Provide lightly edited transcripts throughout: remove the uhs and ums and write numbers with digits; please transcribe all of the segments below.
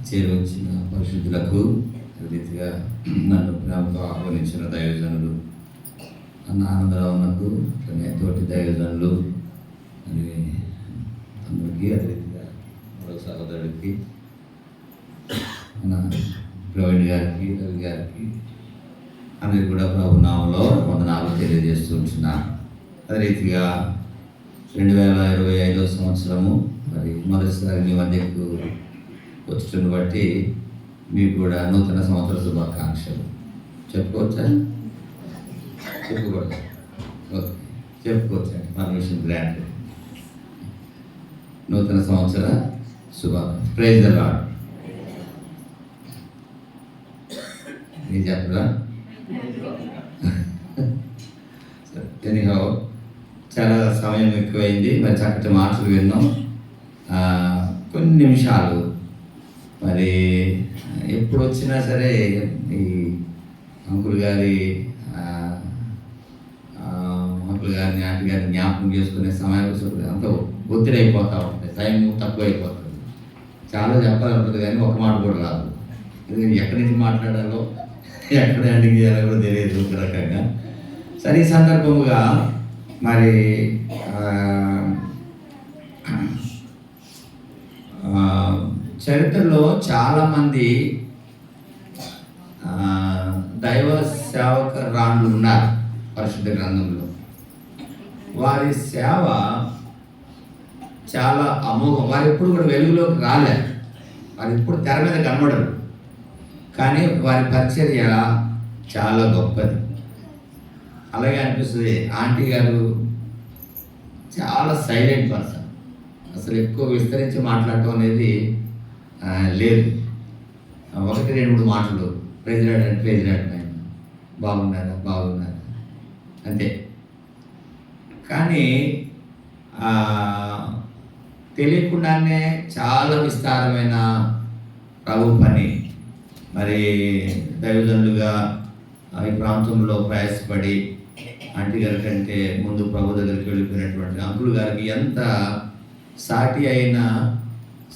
చేరువచ్చిన పరిశుద్ధులకు రీతిగా నన్ను ప్రేమతో ఆహ్వానించిన దైవజనులు అన్న ఆనందరావునకు తోటి దైవజనులు అని అందరికీ అదే రీతిగా మరో సహోదరుడికి మన ప్రవీణ్ గారికి రవి గారికి అందరికి కూడా ప్రభునామంలో వందనాలు తెలియజేస్తుంటున్నా. అదే రీతిగా 2025 సంవత్సరము మరి మొదటిసారి మీ మధ్యకు వచ్చటం బట్టి మీకు కూడా నూతన సంవత్సర శుభాకాంక్షలు చెప్పుకోవచ్చా? చెప్పుకోవచ్చా? ఓకే, చెప్పుకోవచ్చండి. Permission grant. నూతన సంవత్సర శుభాకాంక్షలు. Praise the lord. నేను చెప్పరా? ఎనీహౌ చాలా సమయం ఎక్కువైంది. మరి చక్కటి మాటలు విన్నాం. కొన్ని నిమిషాలు మరి ఎప్పుడు వచ్చినా సరే ఈ అంకుల్ గారిని ఆంటీ గారిని జ్ఞాపకం చేసుకునే సమయం అంత ఒత్తిడి అయిపోతూ ఉంటుంది. టైం తక్కువ అయిపోతుంది. చాలా చెప్పాలంటుంది కానీ ఒక మాట కూడా రాదు. ఎందుకంటే ఎక్కడి నుంచి మాట్లాడాలో ఎక్కడ ఎండింగ్ చేయాలో కూడా తెలియదు ఒక రకంగా. సరే, ఈ సందర్భముగా మరి చరిత్రలో చాలామంది దైవ సేవకురాళ్ళు ఉన్నారు పరిశుద్ధ గ్రంథంలో. వారి సేవ చాలా అమోఘం. వారు ఎప్పుడు కూడా వెలుగులోకి రాలేరు. వారు ఎప్పుడు తెర మీద కనబడరు. కానీ వారి పరిచర్య చాలా గొప్పది. అలాగే అనిపిస్తుంది. ఆంటీ గారు చాలా సైలెంట్ పర్సన్. అసలు ఎక్కువ విస్తరించి మాట్లాడటం అనేది లేదు. 1-2 మాటలు, ప్రెసిడెంట్ అంటే ప్రెసిడెంట్ ఆయన బాగున్నారా బాగున్నారా అంతే. కానీ తెలియకుండానే చాలా విస్తారమైన ప్రభు పని మరి దైవజనులుగా ఈ ప్రాంతంలో ప్రయాసపడి ఆంటీ గారి కంటే ముందు ప్రభు దగ్గరికి వెళ్ళిపోయినటువంటి అంకుల్ గారికి ఎంత సాటి అయిన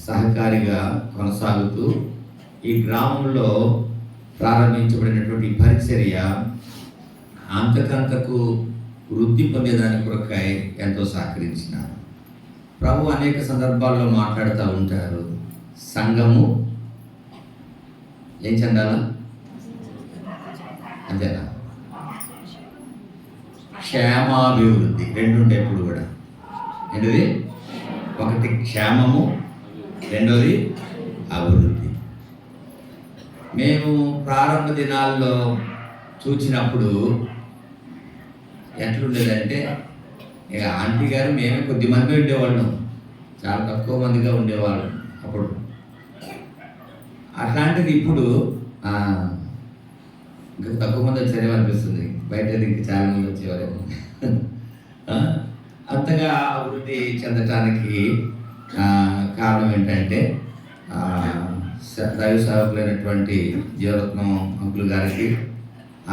సహకారిగా కొనసాగుతూ ఈ గ్రామంలో ప్రారంభించబడినటువంటి పరిచర్య అంతకంతకు వృద్ధి పొందేదాని కొరకై ఎంతో సహకరించినారు. ప్రభు అనేక సందర్భాల్లో మాట్లాడుతూ ఉంటారు. సంఘము ఏం చెందాలా? అంతేనా? క్షేమాభివృద్ధి రెండు ఉంటాయి ఎప్పుడు కూడా. ఏంటిది? ఒకటి క్షేమము, రెండోది అభివృద్ధి. మేము ప్రారంభ దినాల్లో చూసినప్పుడు ఎట్లుండేదంటే, ఇక ఆంటీ గారు మేమే కొద్ది మంది ఉండేవాళ్ళం, చాలా తక్కువ మందిగా ఉండేవాళ్ళం అప్పుడు. అట్లాంటిది ఇప్పుడు ఇంకా తక్కువ మంది వచ్చారేమో అనిపిస్తుంది. బయట ఇంక చాలా మంది వచ్చేవారేమో. అంతగా అభివృద్ధి చెందటానికి కారణం ఏంటంటే దైవ సేవకులైనటువంటి జీవరత్నం అంకుల్ గారికి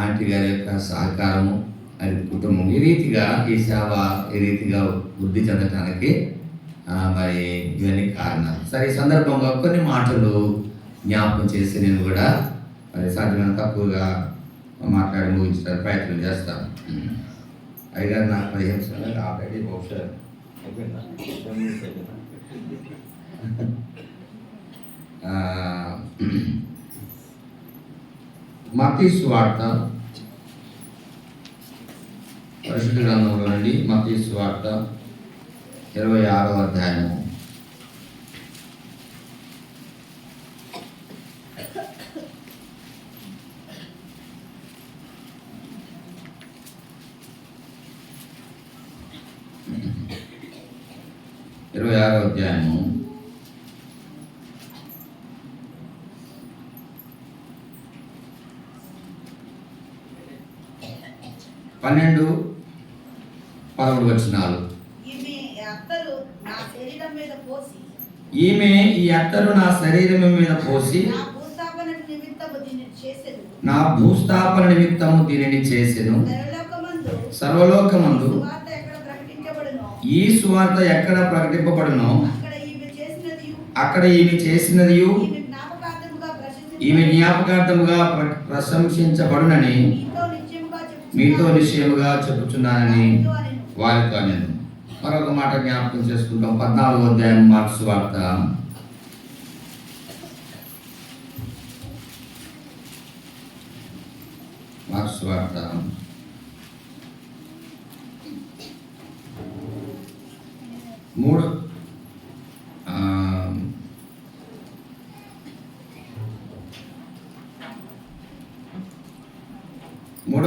ఆంటీ గారి యొక్క సహకారము, అది కుటుంబం, ఈ రీతిగా ఈ సేవ ఈ రీతిగా వృద్ధి చెందటానికి మరి ఇవన్నీ కారణాలు. సరే, ఈ సందర్భంగా కొన్ని మాటలు జ్ఞాపకం చేసి నేను కూడా మరి సాధ్యమైన తక్కువగా మాట్లాడి ముగించడానికి ప్రయత్నం చేస్తాను. అయిగారు నాకు 15 నిమిషాలు ఆల్రెడీ బహుశా మత్తయి సువార్త పరిశుద్ధ గ్రంథంలో నుండి మత్తయి సువార్త 26వ అధ్యాయము 26వ అధ్యాయము 12-13 వచనాలు. ఈమె ఈ అత్తరు నా శరీరం మీద పోసి నా భూస్థాపన నిమిత్తము దీనిని చేసెను. సర్వలోకమందు ఈ సువార్త ఎక్కడ ప్రకటింపబడునో అక్కడ ఈమె చేసినది ఈమె జ్ఞాపకార్థముగా ప్రశంసించబడునని మీతో నిశ్చయముగా చెప్పుచున్నానని వారితో నేను. మరొక మాట జ్ఞాపకం చేసుకుంటాం. 14వ అధ్యాయం మార్క్స్ వార్త. మార్క్స్ వార్త 3వ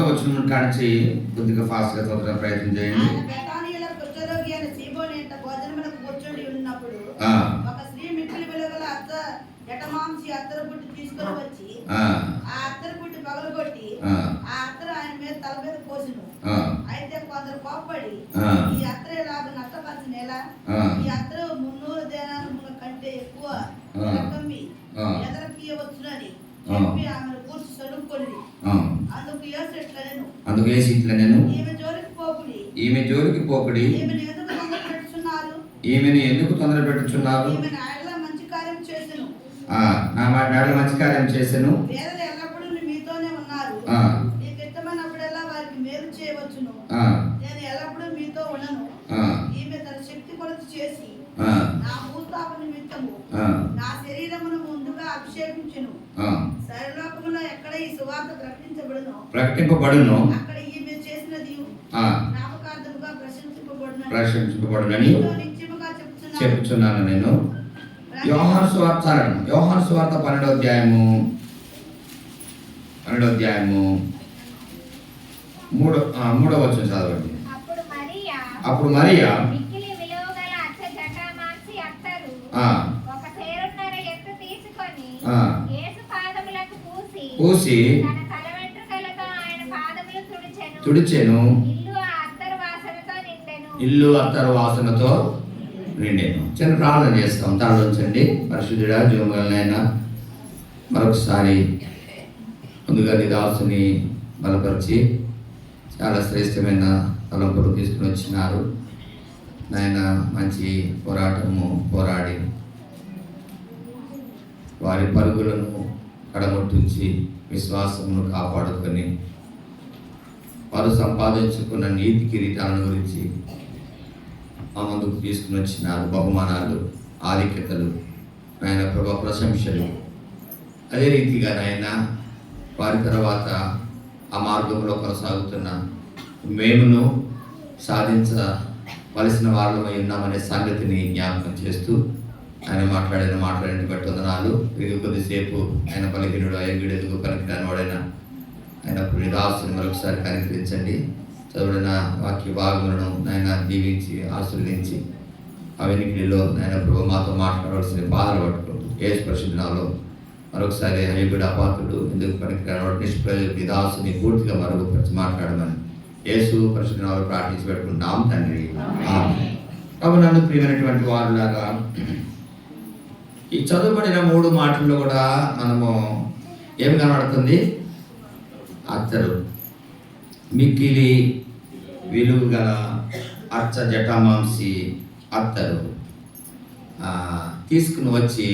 వచనం కానించి కొద్దిగా ఫాస్ట్గా చదవడం ప్రయత్నం చేయండి. ఒక స్త్రీ మిక్కిలి వెలుగల జటమాంసి అత్తరు పుట్టి తీసుకొని వచ్చి ఆ అత్తరు పుట్టి పగలగొట్టి ఆ అత్తరు ఆయన మీద తల మీద పోసిను. అయితే కొందరు కోప్పడి ఈ అత్తరు ఎలాగ నష్టపరిచిన ఎలా ఈ అత్తరు 300 దేనారముల కంటే ఎక్కువ రకమ్మి ఎదరకీయవచ్చునని చెప్పి ఆమెను కూర్చి సడుక్కొని అందుకు యేసు ఇట్లా నేను ఈమె జోలికి పోకుడి ఈమెను ఎందుకు తొందర పెట్టుచున్నారు? నా మాట మంచి కార్యం చేసెను. మీతోనే ఉన్నారు. నీకు ఇష్టమైనప్పుడల్లా వారికి మేలు చేయవచ్చును. నేను ఎల్లప్పుడూ మీతో ఉండను. ఈమె తన శక్తి కొలది చేసి నా భూస్థాపన నిమిత్తము నా శరీరమును ముందుగా అభిషేకించును. సర్వలోకములో ఎక్కడ ఈ సువార్త ప్రకటింపబడును అక్కడ ఈమె చేసినది జ్ఞాపకార్థముగా ప్రశంసింపబడునని చెప్పుచున్నాను నేను. యోహాను సువార్త 12వ అధ్యాయము 3వ వచనం చదవండి. అప్పుడు మరియా పూసి తుడిచెను. ఇల్లు అత్తరు వాసనతో నిండెను. చిన్న ప్రార్థన చేస్తాం. తరలించండి. పరిశుద్ధుడా, జీవములైనా మరొకసారి ముందుగా నీ దాసుని బలపరిచి చాలా శ్రేష్టమైన తలంపులు తీసుకుని వచ్చినారు నాయన. మంచి పోరాడి వారి పరుగులను కడగొట్టించి విశ్వాసమును కాపాడుకొని వారు సంపాదించుకున్న నీతి కిరీటాలను గురించి మా ముందుకు తీసుకుని వచ్చినారు. బహుమానాలు, ఆధిక్యతలు, నాయన ప్రభా, ప్రశంసలు. అదే రీతిగా నాయన వారి తర్వాత ఆ మార్గంలో కొనసాగుతున్న మేమును సాధించవలసిన వారిలో ఉన్నామనే సంగతిని జ్ఞాపకం చేస్తూ ఆయన మాట్లాడిన బట్టి వందనాలు. ఇది కొద్దిసేపు ఆయన బలహీనుడు, అయ్యగుడు, ఎదుగు పనికిరాని వాడైనా ఆయన దాసుని మరొకసారి కనికరించండి. చదువుడిన వాక్య భాగములను నాయన దీవించి ఆశీర్వదించి ఆ వెనుకలో నాయన ప్రభు మాతో మాట్లాడవలసిన బాధలు పట్టుకుంటూ యేసు పరిశుద్ధనాలో మరొకసారి అయ్యగుడు, అపాత్రుడు, ఎందుకు పనికిరాని వాడు, నిష్ప్రయోజకుడి దాసుని పూర్తిగా మరుగుపరిచి మాట్లాడమని యేసు పరిశుద్ధనాలో ప్రార్థించి పెట్టుకుంటున్నాం తండ్రి. కాబట్టి నన్ను ప్రియమైనటువంటి వారులాగా ఈ చదువుబడిన 3 మాటల్లో కూడా మనము ఏం కనబడుతుంది? అత్తరు, మిక్కిలి విలువ గల జటామాంసి అత్తరు తీసుకుని వచ్చి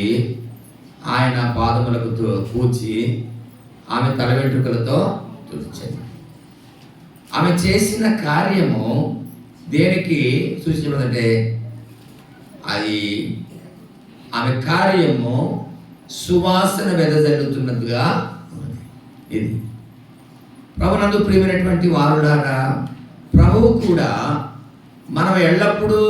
ఆయన పాదములకు పూచి ఆమె తల వెంట్రుకలతో తుడిచింది. ఆమె చేసిన కార్యము దేనికి సూచించబడిందంటే అది ఆమె కార్యము సువాసన వెదజల్లుతున్నట్టుగా ఇది. ప్రభునందు ప్రియమైనటువంటి వారులారా, ప్రభువు కూడా మనం ఎల్లప్పుడూ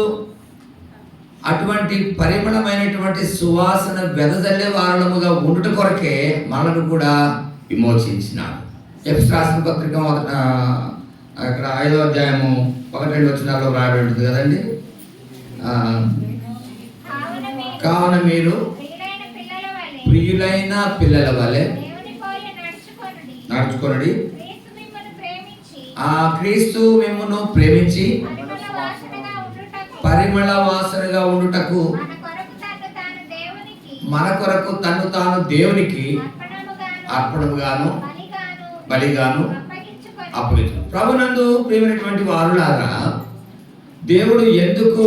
అటువంటి పరిమళమైనటువంటి సువాసన వెదజల్లే వారులముగా ఉండుట కొరకే మనను కూడా విమోచించినాడు. ఎఫెసీయులకు రాసిన పత్రిక అక్కడ 5వ అధ్యాయము 1-2 వచనాల్లో రాయబడి ఉంటుంది కదండి. కావున మీరు ప్రియులైన పిల్లల వలె నడుచుకొనుడి. ఆ క్రీస్తు మిమ్మును ప్రేమించి పరిమళ వాసనగా ఉండుటకు మన కొరకు తను తాను దేవునికి అర్పణముగాను బలిగాను అప్పగించు. ప్రభునందు ప్రియమైనటువంటి వారులారా, దేవుడు ఎందుకు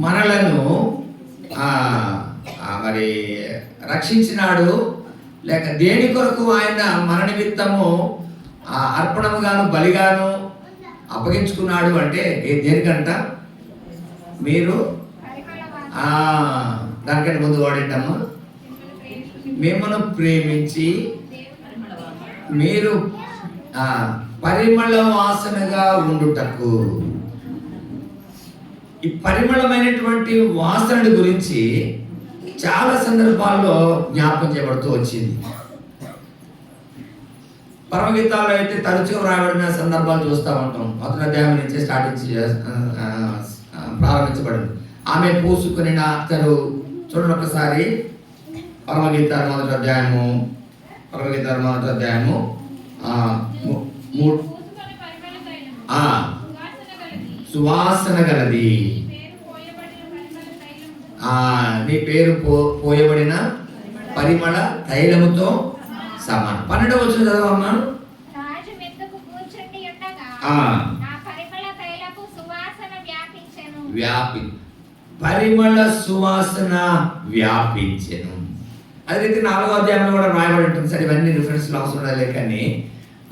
మనలను మరి రక్షించినాడు, లేక దేని కొరకు ఆయన మన నిమిత్తము అర్పణముగాను బలిగాను అప్పగించుకున్నాడు అంటే దేనికంట? మీరు దానికంటే ముందు వాడేటమ్మా, మిమ్మల్ని ప్రేమించి మీరు పరిమళ వాసనగా ఉండుటకు. ఈ పరిమళమైనటువంటి వాసన గురించి చాలా సందర్భాల్లో జ్ఞాపకం చేయబడుతూ వచ్చింది. పరమగీతాల్లో అయితే తరచుగా రాబడిన సందర్భాలు చూస్తూ ఉంటాం. మొదటి అధ్యాయం నుంచి ప్రారంభించబడింది. ఆమె పూసుకుని అత్తరు. చూడండి ఒకసారి పరమగీతాలు మొదటి అధ్యాయము సువాసన గలది, నీ పేరు పోయబడిన పరిమళ తైలముతో సమానం. 12వ వచనం చదవమ్మా. పరిమళ సువాసన వ్యాపించెను. అదే 4వ అధ్యాయంలో కూడా రాయబడి ఉంటుంది. సరే, ఇవన్నీ రిఫరెన్స్లు అవసరం లేదు, కానీ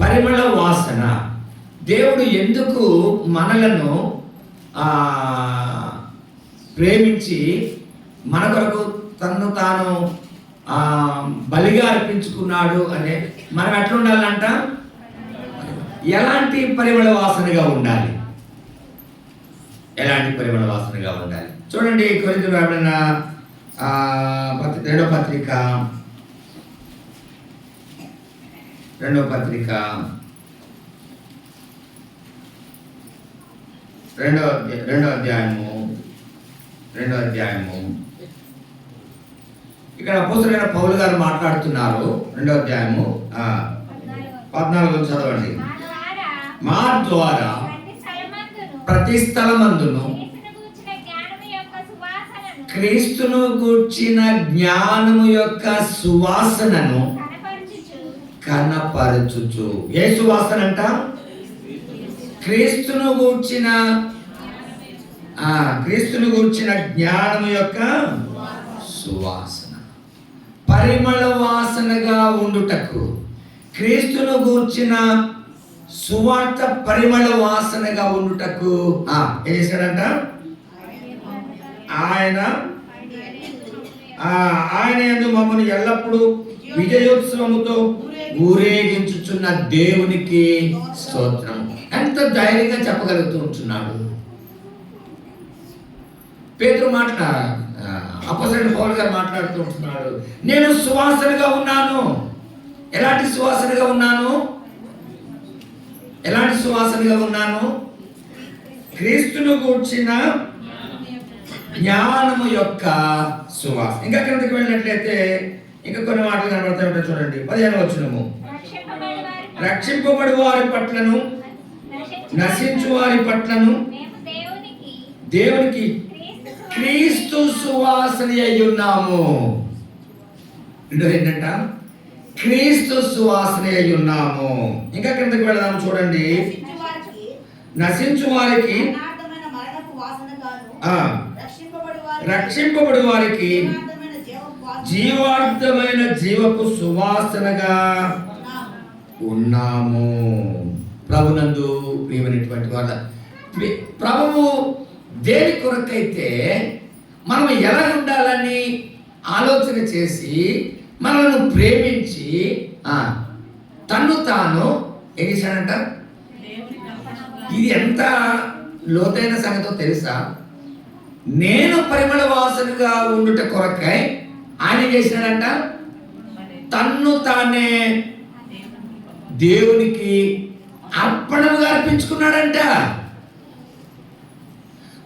పరిమళ వాసన. దేవుడు ఎందుకు మనలను ప్రేమించి మన కొరకు తన్ను తాను బలిగా అర్పించుకున్నాడు అంటే మనం ఎట్లా ఉండాలంట? ఎలాంటి పరిమళ వాసనగా ఉండాలి? ఎలాంటి పరిమళ వాసనగా ఉండాలి? చూడండి, కొరింథీయులకు రాయబడిన రెండవ పత్రిక 2వ అధ్యాయము ఇక్కడ అపోస్తలుడైన పౌలు గారు మాట్లాడుతున్నారు. 2వ అధ్యాయము 14 చదవండి. మా ద్వారా ప్రతి స్థలమందును క్రీస్తును గూర్చిన జ్ఞానము యొక్క సువాసనను కనపరచుచు. ఏ సువాసన అంట? క్రీస్తును గూర్చిన జ్ఞానము యొక్క సువాసన. పరిమళ వాసనగా ఉండుటకు, క్రీస్తును గూర్చిన సువార్త పరిమళ వాసనగా ఉండుటకు ఏం చేశాడంట? ఆయన యందు మమ్మల్ని ఎల్లప్పుడూ విజయోత్సవముతో ఊరేగించుచున్న దేవునికి స్తోత్రం. ఎంత ధైర్యంగా చెప్పగలుగుతూ ఉంటున్నాడు పేతురు. అపోస్తలుడైన పౌలు గారు మాట్లాడుతూ ఉంటున్నాడు, నేను సువాసనగా ఉన్నాను. ఎలాంటి సువాసనగా ఉన్నాను? క్రీస్తును గూర్చిన జ్ఞానము యొక్క సువాసన. ఇంకా కిందకి వెళ్ళినట్లయితే ఇంకా కొన్ని మాటలు కనబడతా ఉంటాయి. చూడండి, 15వ వచనము. రక్షింపబడి వారి పట్లను నశించు వారి పట్లను దేవునికి క్రీస్తు సువాసన అయి ఉన్నాము. ఏంటంట? క్రీస్తు సువాసన అయి ఉన్నాము. ఇంకా కిందకి వెళదాము. చూడండి, నశించు వారికి రక్షింపబడి వారికి జీవార్థమైన జీవపు సువాసనగా ఉన్నాము. ప్రభునందు ప్రియమైనటువంటి వాళ్ళ, ప్రభువు దేని కొరకైతే మనం ఎలా ఉండాలని ఆలోచన చేసి మనల్ని ప్రేమించి తన్ను తాను ఏం చేశాడంట? ఇది ఎంత లోతైన సంగతో తెలుసా? నేను పరిమళ వాసనగా ఉండుట కొరకై ఆయన చేసినాడంట, తన్ను తానే దేవునికి అర్పణగా అర్పించుకున్నాడంట.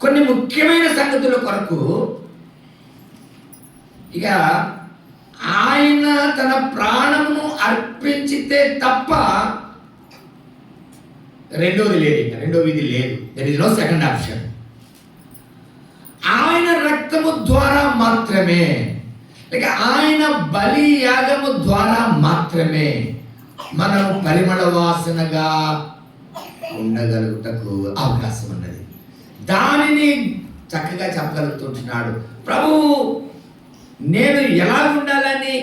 కొన్ని ముఖ్యమైన సంగతుల కొరకు ఇక ఆయన తన ప్రాణమును అర్పించితే తప్ప రెండోది లేదు. రెండో విధి లేదు. There is no second option. ఆయన రక్తము ద్వారా మాత్రమే, లేక ఆయన బలి యాగము ద్వారా మాత్రమే మనం పరిమళ వాసనగా ఉండగలుగుటకు అవకాశం ఉన్నది. దానిని చక్కగా చెప్పగలుగుతుంటున్నాడు ప్రభువు. నేను ఎలా ఉండాలని,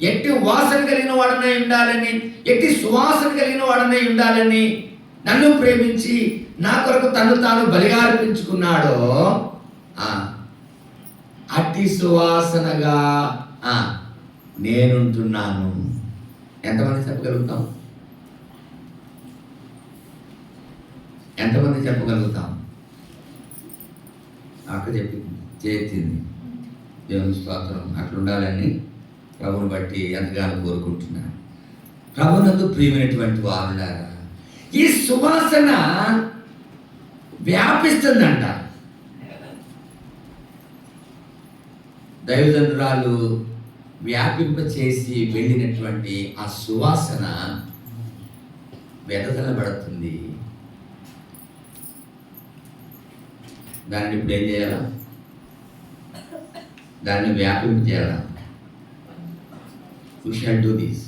ఎట్టి వాసన కలిగిన వాడనై ఉండాలని, ఎట్టి సువాసన కలిగిన వాడనై ఉండాలని నన్ను ప్రేమించి నా కొరకు తను తాను బలిగా అర్పించుకున్నాడో అట్టి సువాసనగా నేనుంటున్నాను. ఎంతమంది చెప్పగలుగుతాం? ఎంతమంది చెప్పగలుగుతాం? అక్క చెప్పింది, చేసింది. దేవుని స్తోత్రం. అట్లుండాలని ప్రభువుని బట్టి ఎంతగానో కోరుకుంటున్నాను. ప్రభునందు ప్రియమైనటువంటి వారులారా, ఈ సువాసన వ్యాపిస్తుందంట. దైవజనురాలు వ్యాపింపచేసి వెళ్ళినటువంటి ఆ సువాసన వెదజల్లబడుతుంది. దాన్ని ఇప్పుడు ఏం చేయాలా? దాన్ని వ్యాపింప చేయాలా? We shall do this.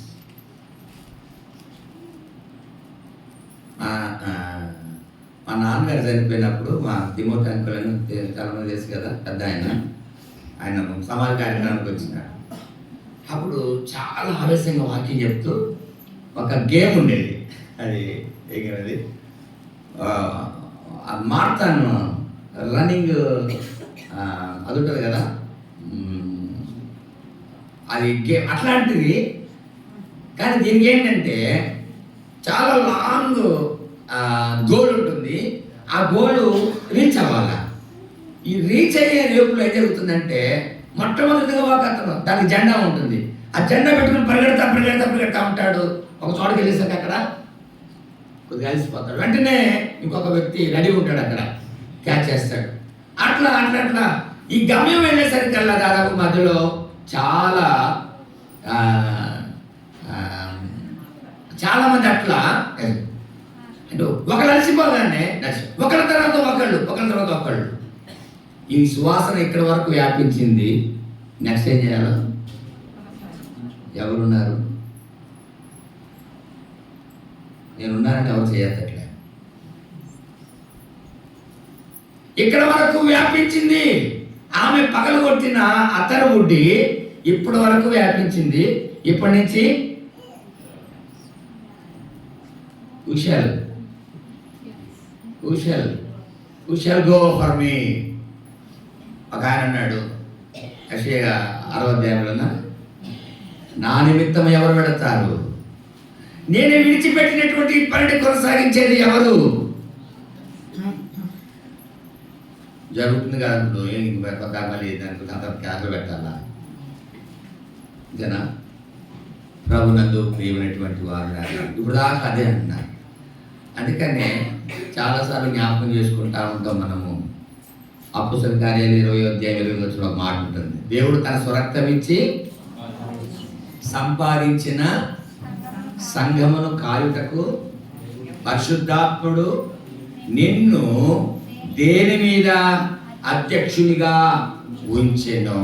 మా నాన్నగారు చనిపోయినప్పుడు మా తిమోతి అంకులను చాలా చేసి కదా పెద్ద ఆయన సమాజ కార్యక్రమానికి వచ్చినాడు. అప్పుడు చాలా ఆవేశంగా వాక్యం చెప్తూ ఒక గేమ్ ఉండేది. అది ఏది మారథాన్ రన్నింగ్ అది ఉంటుంది కదా, అది గేమ్ అట్లాంటిది. కానీ దీనికి ఏంటంటే చాలా లాంగ్ గోల్ ఉంటుంది. ఆ గోలు రీచ్ అవ్వాలి. ఈ రీచ్ అయ్యే రేపులో ఏం జరుగుతుందంటే మొట్టమొదటిగా ఒక అతను దానికి జెండా ఉంటుంది. ఆ జెండా పెట్టుకుని పరిగెడతా ఉంటాడు. ఒక చోటకి వెళ్ళేసరికి అక్కడ కొద్దిగా కలిసిపోతాడు. వెంటనే ఇంకొక వ్యక్తి రెడీ ఉంటాడు, అక్కడ క్యాచ్ చేస్తాడు. అట్లా ఈ గమ్యం వెళ్ళేసరికల్లా దాదాపు మధ్యలో చాలా మంది అట్లా అంటే ఒకళ్ళు అలసిపోగానే ఒకళ్ళ తర్వాత ఒకళ్ళు ఈ సువాసన ఇక్కడ వరకు వ్యాపించింది. నెక్స్ట్ ఏం చేయాలి? ఎవరున్నారు? నేనున్నానని ఎవరు చేయట్లే. ఇక్కడ వరకు వ్యాపించింది. ఆమె పగలగొట్టిన అతర బుడ్డి ఇప్పటి వరకు వ్యాపించింది. ఇప్పటి నుంచి ఉషల్ గో ఫర్ మీ. ఒక ఆయన అన్నాడు యెషయా 60వ అధ్యాయంలో, నా నిమిత్తం ఎవరు పెడతారు? నేను విడిచిపెట్టినటువంటి పనిని కొనసాగించేది ఎవరు? జరుగుతుంది కదా ఇప్పుడు మళ్ళీ దానికి అంత క్యాన్సల్ పెట్టాలా? జనా ప్రభునందు ప్రియమైనటువంటి వారు ఇప్పుడు దాకా అదే అంటున్నారు. అందుకనే చాలాసార్లు జ్ఞాపకం చేసుకుంటా ఉంటాం మనము. అపోస్తలుల కార్యాలు 20వ అధ్యాయం 20వ వచనంలో ఒక మాట ఉంటుంది. దేవుడు తన స్వరక్తం ఇచ్చి సంపాదించిన సంఘమును కాయుటకు పరిశుద్ధాత్ముడు నిన్ను దేని మీద అధ్యక్షునిగా ఉంచెను.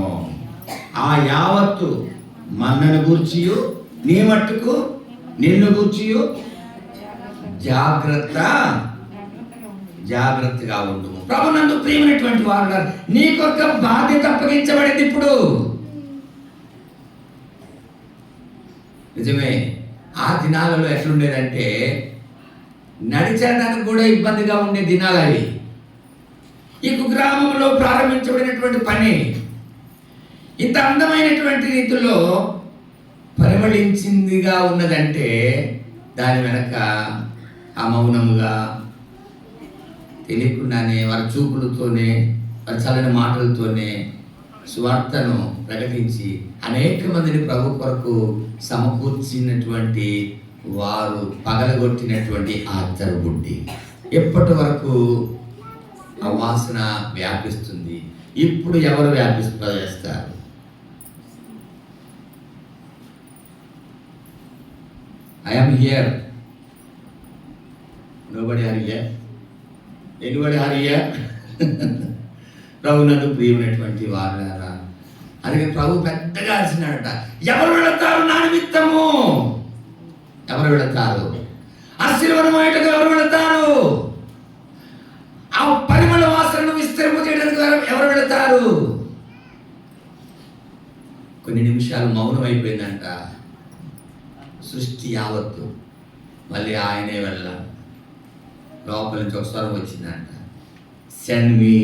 ఆ యావత్తు మన్నను గూర్చియు నీ మట్టుకు నిన్ను గూర్చియు జాగ్రత్తగా ఉండు. ప్రభునందు ప్రియమైనటువంటి వారు, నీకొక బాధ్యత అప్పగించబడింది. ఇప్పుడు నిజమే, ఆ దినాలలో ఎట్లుండేదంటే నడిచేదానికి కూడా ఇబ్బందిగా ఉండే దినాలు అవి. ఈ కుగ్రామంలో ప్రారంభించబడినటువంటి పని ఇంత అందమైనటువంటి రీతిలో పరిమళించిందిగా ఉన్నదంటే దాని వెనక ఆ మౌనముగా తెలియకుండానే వారి చూపులతోనే వారి చల్లని మాటలతోనే సువార్తను ప్రకటించి అనేక మందిని ప్రభు కొరకు సమకూర్చినటువంటి వారు పగలగొట్టినటువంటి ఆ అత్తరుబుడ్డి ఎప్పటి వరకు ఆ వాసన వ్యాపిస్తుంది. ఇప్పుడు ఎవరు వ్యాపిస్తారు? I am here. Nobody are here. Anybody are here? ప్రభునందు ప్రియమైనటువంటి వారులారా, అందుకే ప్రభు పెద్దగా అరిచినాడట, ఎవరు వెళతారు నా నిమిత్తము? ఎవరు వెళతారు? ఆ శిలువను మోయుటకు ఎవరు వెళతారు? ఆ పరిమళ వాసనను విస్తరింప చేయడానికి ఎవరు వెళతారు? కొన్ని నిమిషాలు మౌనం అయిపోయిందంట. సృష్టి యావత్తు. మళ్ళీ ఆయనే వెళ్ళాలి. లోపల నుంచి ఒక స్వరం వచ్చిందంట, సెండ్ మీ.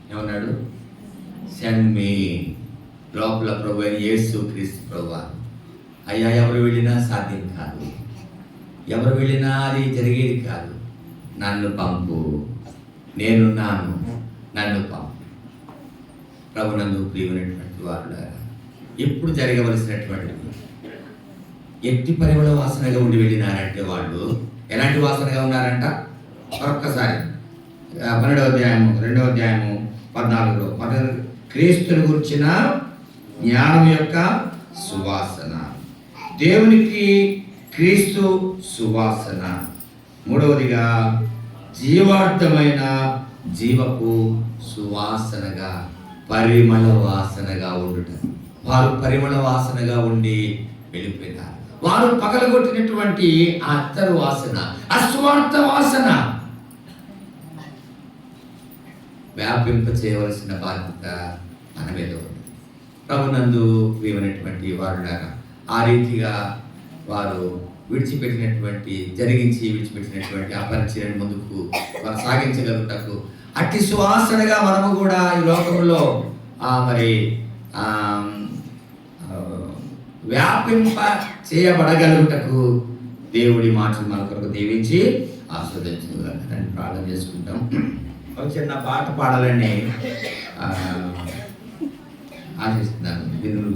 ఏమన్నాడు? Send me. లోపల ప్రభు అయిన యేసు క్రీస్తు ప్రభువా, అయ్యా ఎవరు వెళ్ళినా సాధ్యం కాదు, ఎవరు వెళ్ళినా అది జరిగేది కాదు, నన్ను పంపు, నేనున్నాను, నన్ను పంపు. ప్రభునందు ప్రియమైనటువంటి వారులారా, ఎప్పుడు జరగవలసినటువంటిది ఎట్టి పరిమళ వాసనగా ఉండి వెళ్ళినారంటే వాళ్ళు ఎలాంటి వాసనగా ఉన్నారంట? మరొక్కసారి 12వ అధ్యాయము 2వ అధ్యాయము 14లో క్రీస్తుని గురించిన జ్ఞానం యొక్క సువాసన, దేవునికి క్రీస్తు సువాసన. మూడవదిగా జీవార్థమైన జీవపు సువాసనగా, పరిమళ వాసనగా ఉండుట. వారు పరిమళ వాసనగా ఉండి వెళ్ళిపోయినారు. వారు పగలగొట్టినటువంటి ఆ అత్తరు వాసన, అస్వార్థ వాసన వ్యాపింప చేయవలసిన బాధ్యత మన మీద ఉంది. ప్రభునందు ప్రియమైనటువంటి వారులారా, ఆ రీతిగా వారు విడిచిపెట్టినటువంటి ఆ పరిచయం ముందుకు కొనసాగించగలుగుటకు అట్టి సువాసనగా మనము కూడా ఈ లోకంలో వ్యాపింప చేయబడగలుగుటకు దేవుడి మాటలు మన కొరకు దీవించి ఆస్వాదించగలరని ప్రార్థన చేసుకుంటాం. ఒక చిన్న పాట పాడాలని ఆశిస్తున్నాను. బిందులు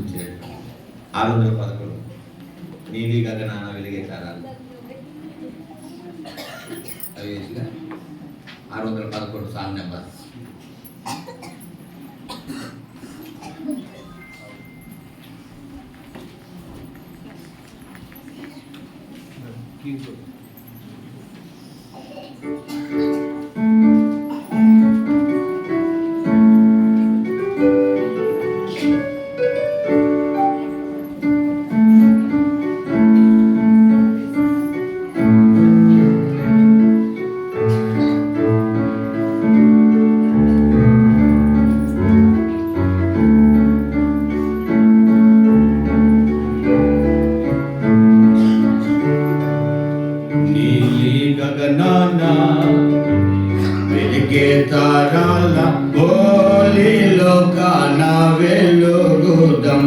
611 నీలి గగనాన వెలిగే తారాలు 611 సాంగ్ నెంబర్. వెలిగే తారాల బోలిలో కాన వెలుగుదం.